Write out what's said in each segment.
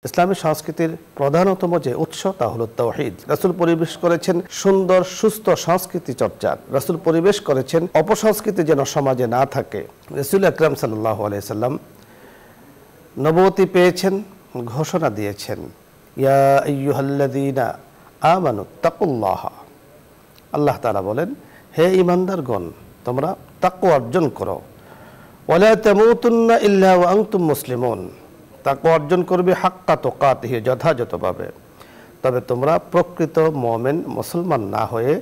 ইসলামী সংস্কৃতির প্রধানতম যে উৎস তা হলো তাওহীদ। রাসূল পরিবেশ করেছেন সুন্দর সুস্থ সংস্কৃতি চর্চার। রাসূল পরিবেশ করেছেন অপসংস্কৃতি যেন সমাজে না থাকে। রাসূল আকরাম সাল্লাল্লাহু আলাইহি সাল্লাম নবুয়তি পেয়েছেন, ঘোষণা দিয়েছেন, ইয়া আইয়ুহাল্লাযীনা আমানু তাকুল্লাহ। আল্লাহ তাআলা বলেন, হে ঈমানদারগণ, তোমরা তাকওয়া অর্জন করো। ওয়ালা তামুতুন্না ইল্লা ওয়া আনতুম মুসলিমুন। তাকওয়া অর্জন করবে হাক্কা তুকাতিহি, যথাযথভাবে। তবে তোমরা প্রকৃত মুমিন মুসলমান না হয়ে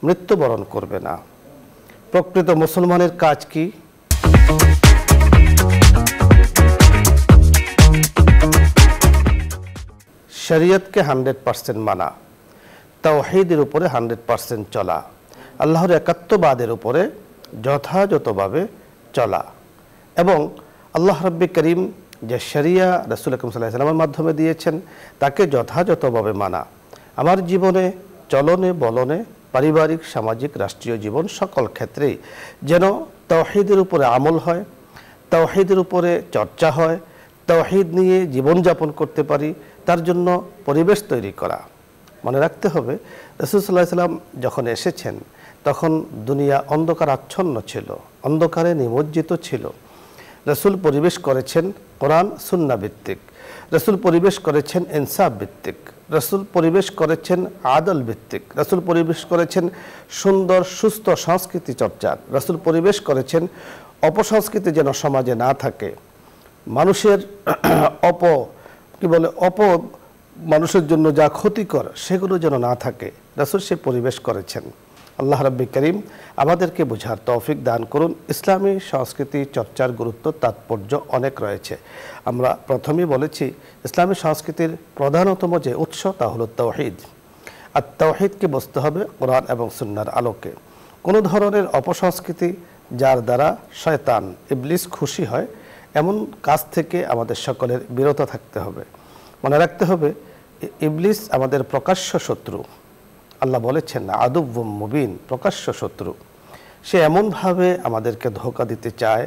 মৃত্যুবরণ করবে না। প্রকৃত মুসলমানের কাজ কি? শরীয়তকে 100% মানা, তাওহীদের উপরে 100% চলা, আল্লাহর একাত্মবাদের উপরে যথাযথভাবে চলা এবং আল্লাহ রাব্বি করিম যে শরিয়া রাসূল আকরাম সাল্লাল্লাহু আলাইহি ওয়াসাল্লামের মাধ্যমে দিয়েছেন তাকে যথাযথভাবে মানা। আমার জীবনে, চলনে বলনে, পারিবারিক, সামাজিক, রাষ্ট্রীয় জীবন সকল ক্ষেত্রেই যেন তাওহীদের উপরে আমল হয়, তাওহীদের উপরে চর্চা হয়, তাওহীদ নিয়ে জীবনযাপন করতে পারি, তার জন্য পরিবেশ তৈরি করা। মনে রাখতে হবে, রাসূল সাল্লাল্লাহু আলাইহি ওয়াসাল্লাম যখন এসেছেন তখন দুনিয়া অন্ধকার আচ্ছন্ন ছিল, অন্ধকারে নিমজ্জিত ছিল। রাসূল পরিবেশ করেছেন কোরআন সুন্নাহ ভিত্তিক, রাসূল পরিবেশ করেছেন ইনসাফ ভিত্তিক, রাসূল পরিবেশ করেছেন আদল ভিত্তিক, রাসূল পরিবেশ করেছেন সুন্দর সুস্থ সংস্কৃতি চর্চার, রাসূল পরিবেশ করেছেন অপসংস্কৃতি যেন সমাজে না থাকে, মানুষের মানুষের জন্য যা ক্ষতিকর সেগুলো যেন না থাকে, রাসূল সে পরিবেশ করেছেন। আল্লাহ রাব্বি করিম আমাদেরকে বোঝার তৌফিক দান করুন। ইসলামী সংস্কৃতি চর্চার গুরুত্ব তাৎপর্য অনেক রয়েছে। আমরা প্রথমেই বলেছি, ইসলামী সংস্কৃতির প্রধানতম যে উৎস তা হলো তাওহীদ। আর তাওহীদকে বুঝতে হবে কোরআন এবং সুন্নাহর আলোকে। কোনো ধরনের অপসংস্কৃতি যার দ্বারা শয়তান ইবলিস খুশি হয় এমন কাজ থেকে আমাদের সকলের বিরত থাকতে হবে। মনে রাখতে হবে, ইবলিস আমাদের প্রকাশ্য শত্রু। আল্লাহ বলেছেন আদুব্বুম মুবিন, প্রকাশ্য শত্রু। সে এমনভাবে আমাদেরকে ধোঁকা দিতে চায়,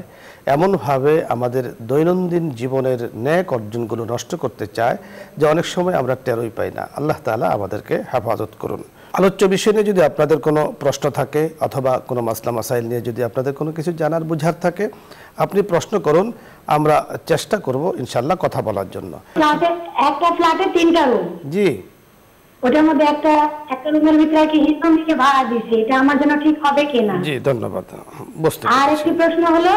এমনভাবে আমাদের দৈনন্দিন জীবনের ন্যাক অর্জনগুলো নষ্ট করতে চায় যে অনেক সময় আমরা টেরই পাই না। আল্লাহ তাআলা আমাদেরকে হেফাজত করুন। আলোচ্য বিষয় নিয়ে যদি আপনাদের কোনো প্রশ্ন থাকে অথবা কোনো মাসলা মাসাইল নিয়ে যদি আপনাদের কোনো কিছু জানার বুঝার থাকে, আপনি প্রশ্ন করুন, আমরা চেষ্টা করব ইনশাআল্লাহ কথা বলার জন্য। একটা ফ্ল্যাটে 3টা রুম, জি, ওটার মধ্যে একটা রুমের ভিতরে কি হিসাব থেকে ভাড়া দিছি, এটা আমার জন্য ঠিক হবে কিনা? জি, ধন্যবাদ। বুঝতে আর একটি প্রশ্ন হলো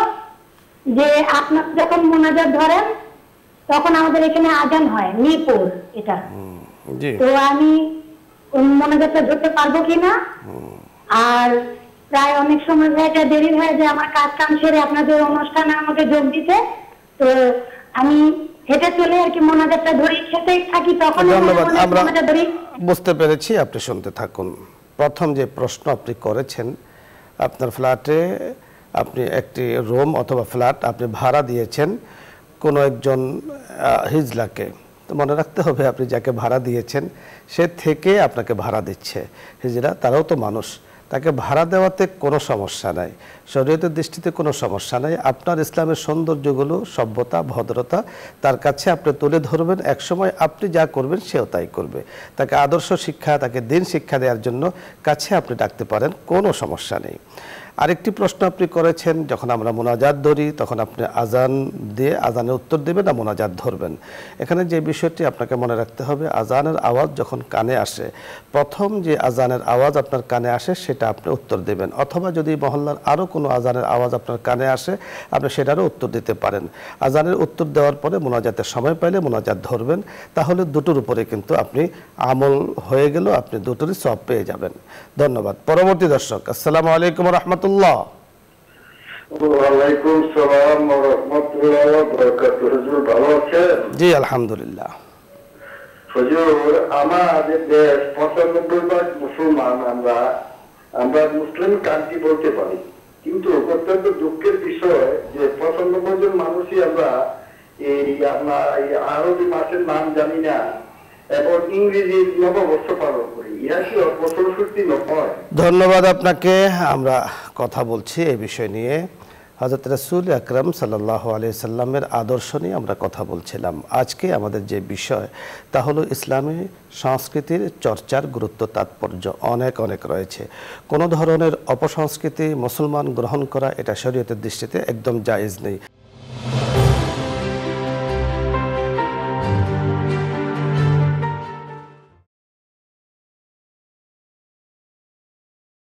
যে আপনার যখন মোনাজাত ধরেন তখন আমাদের এখানে আজান হয় মিরপুর, এটা জি, তো আমি মোনাজাতটা ধরতে পারবো কিনা? আর প্রায় অনেক সময় এটা দেরি হয়ে যায় আমার কাজ কাম সেরে আপনাদের অনুষ্ঠানে আমাকে যোগ দিতে, তো আমি হেঁটে চলে আর কি মোনাজাতটা ধরি খেতে থাকি, তখন ধন্যবাদ। আমরা বুঝতে পেরেছি, আপনি শুনতে থাকুন। প্রথম যে প্রশ্ন আপনি করেছেন, আপনার ফ্ল্যাটে আপনি একটি রুম অথবা ফ্ল্যাট আপনি ভাড়া দিয়েছেন কোনো একজন হিজলাকে। তো মনে রাখতে হবে, আপনি যাকে ভাড়া দিয়েছেন সে থেকে আপনাকে ভাড়া দিচ্ছে। হিজলা তারাও তো মানুষ, তাকে ভাড়া দেওয়াতে কোনো সমস্যা নাই, শরীয়তের দৃষ্টিতে কোনো সমস্যা নাই। আপনার ইসলামের সৌন্দর্যগুলো, সভ্যতা, ভদ্রতা তার কাছে আপনি তুলে ধরবেন। একসময় আপনি যা করবেন সেও তাই করবে। তাকে আদর্শ শিক্ষা, তাকে দিন শিক্ষা দেওয়ার জন্য কাছে আপনি ডাকতে পারেন, কোনো সমস্যা নেই। আরেকটি প্রশ্ন আপনি করেছেন, যখন আমরা মোনাজাত ধরি তখন আপনি আজান দিয়ে আজানের উত্তর দেবেন না মোনাজাত ধরবেন। এখানে যে বিষয়টি আপনাকে মনে রাখতে হবে, আজানের আওয়াজ যখন কানে আসে, প্রথম যে আজানের আওয়াজ আপনার কানে আসে সেটা আপনি উত্তর দেবেন, অথবা যদি মহল্লার আরও কোনো আজানের আওয়াজ আপনার কানে আসে আপনি সেটারও উত্তর দিতে পারেন। আজানের উত্তর দেওয়ার পরে মোনাজাতের সময় পাইলে মোনাজাত ধরবেন, তাহলে দুটোর উপরে কিন্তু আপনি আমল হয়ে গেল, আপনি দুটোরই সওয়াব পেয়ে যাবেন। ধন্যবাদ। পরবর্তী দর্শক, আসসালামু আলাইকুম ওয়া রাহমাতুল্লাহ। ওয়ালাইকুম সালাম ওয়া রাহমাতুল্লাহি ওয়া বারাকাতুহু। হুজুর ভালো আছেন? জি, আলহামদুলিল্লাহ। হুজুর, আমাদের দেশ 95% মুসলমান, আমরা মুসলিম কান্ট্রি বলতে পারি, কিন্তু অত্যন্ত দুঃখের বিষয় যে 95% মানুষই আমরা এই আরবি মাসের নাম জানি না এবং ইংরেজি নববর্ষ পালন করি। ইহা কি অপসংস্কৃতি নয়? ধন্যবাদ আপনাকে। আমরা কথা বলছি এই বিষয় নিয়ে। হযরত রাসূল আকরাম সাল্লাল্লাহু আলাইহি সাল্লামের আদর্শ নিয়ে আমরা কথা বলছিলাম। আজকে আমাদের যে বিষয় তা হলো ইসলামী সংস্কৃতির চর্চার গুরুত্ব তাৎপর্য অনেক অনেক রয়েছে। কোনো ধরনের অপসংস্কৃতি মুসলমান গ্রহণ করা এটা শরীয়তের দৃষ্টিতে একদম জায়েজ নেই।